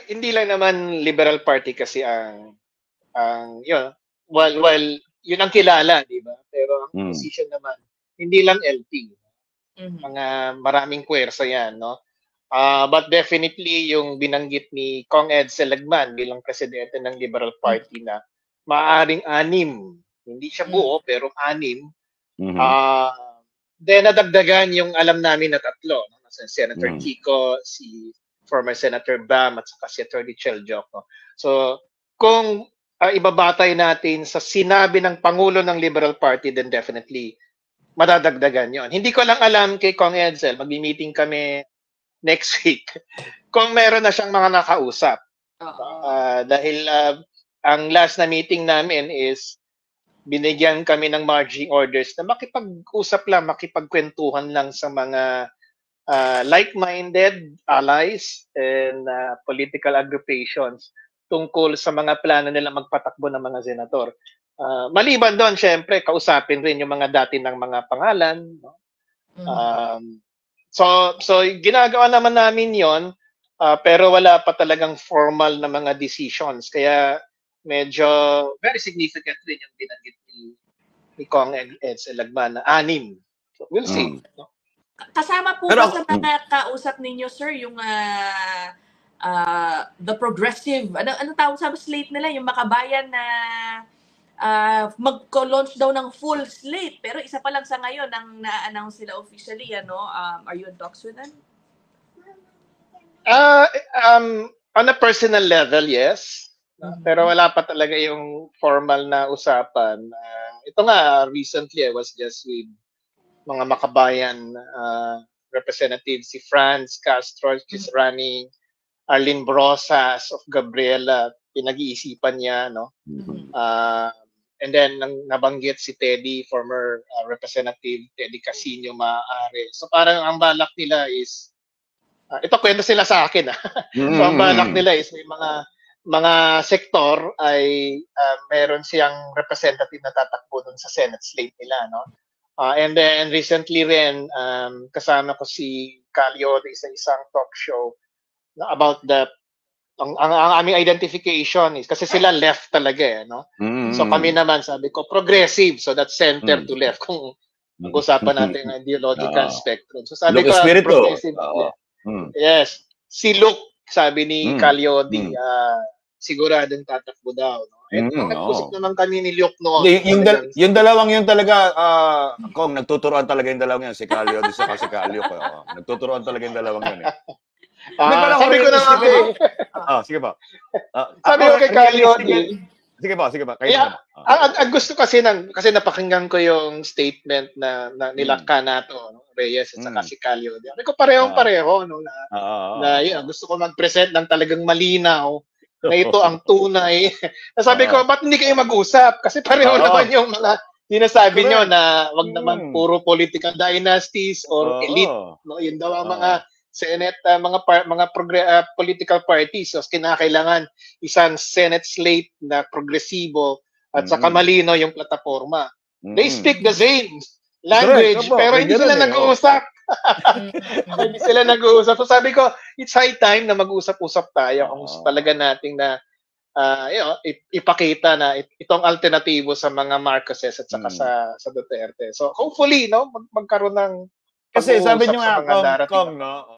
hindi lang naman Liberal Party kasi yun, while yun ang kilala, di ba? Pero ang opposition naman, hindi lang LT. Mga maraming puwersa yan, no? But definitely yung binanggit ni Kong Ed Selagman bilang presidente ng Liberal Party na maaring 6, hindi siya buo pero 6. Then nadagdagan yung alam namin na 3, no? Senator Kiko, si former Senator Bam at saka si Attorney Chel Jocno. So kung ibabatay natin sa sinabi ng Pangulo ng Liberal Party, then definitely madadagdagan yon. Hindi ko lang alam kay Kong Edsel, magmi-meeting kami next week kung meron na siyang mga nakausap. Dahil ang last na meeting namin is binigyan kami ng marching orders na makipag-usap lang, makipagkwentuhan lang sa mga like-minded allies and political agrupations tungkol sa mga plano nila magpatakbo ng mga senador. Maliban doon, syempre, kausapin rin yung mga dati ng mga pangalan. No? So ginagawa naman namin yon, pero wala pa talagang formal na mga decisions. Kaya medyo very significant rin yung binanggit ni Kong Ed Selagman na 6. So we'll see. No? Kasama po ba sa mga kausap ninyo, sir, yung the progressive, ano tawag sa slate nila, yung makabayan na mag-launch daw ng full slate, pero isa pa lang sa ngayon ang na-announce sila officially, are you in talks with them? On a personal level, yes. Pero wala pa talaga yung formal na usapan. Ito nga, recently I was just with mga makabayan representatives, si Franz Castro, she's running, Arlene Brosas of Gabriela, pinag-iisipan niya, no? And then nabanggit si Teddy, former representative Teddy Casino maaari. So parang ang balak nila is ito kwento sila sa akin. So ang balak nila is may mga sektor ay meron siyang representative na tatakbo dun sa Senate slate nila, no? And then recently rin kasama ko si Calio sa isang talk show about ang aming identification is kasi sila left talaga no. So kami naman sabi ko progressive, so that's center to left kung usapan natin ang ideological spectrum. So sabi ko progressive. Yes, si Luke sabi ni Calyodi siguradong tatakbo daw no. Nag-usap naman kami ni Luke noon. Yung dalawang yun talaga Kong nagtuturuan talaga yung dalawang yan si Calyodi sa si Calio nagtuturuan talaga yung dalawang yan sabi ko na nga sige ba. Sabi ko kay Calyodi. Sige ba. Ang gusto kasi napakinggan ko yung statement na nila Canato, Reyes at saka si Calyodi. Sabi ko parehong-pareho no na gusto ko mag-present ng talagang malinaw na ito ang tunay. Sabi ko, ba't hindi kayo mag-usap? Kasi pareho naman yung mga sinasabi nyo na wag naman puro political dynasties or elite. No? Yun daw ang mga Senate, mga political parties. So, kinakailangan isang Senate slate na progresibo at saka malino yung plataforma. They speak the same language, pero hindi sila nag-uusap. Hindi sila nag-uusap. So, sabi ko, it's high time na mag-usap-usap tayo kung gusto talaga nating na ipakita na itong alternatibo sa mga Marcoses at saka sa Duterte. So, hopefully, no, magkaroon ng kasi sabi nyo nga, Kong, no?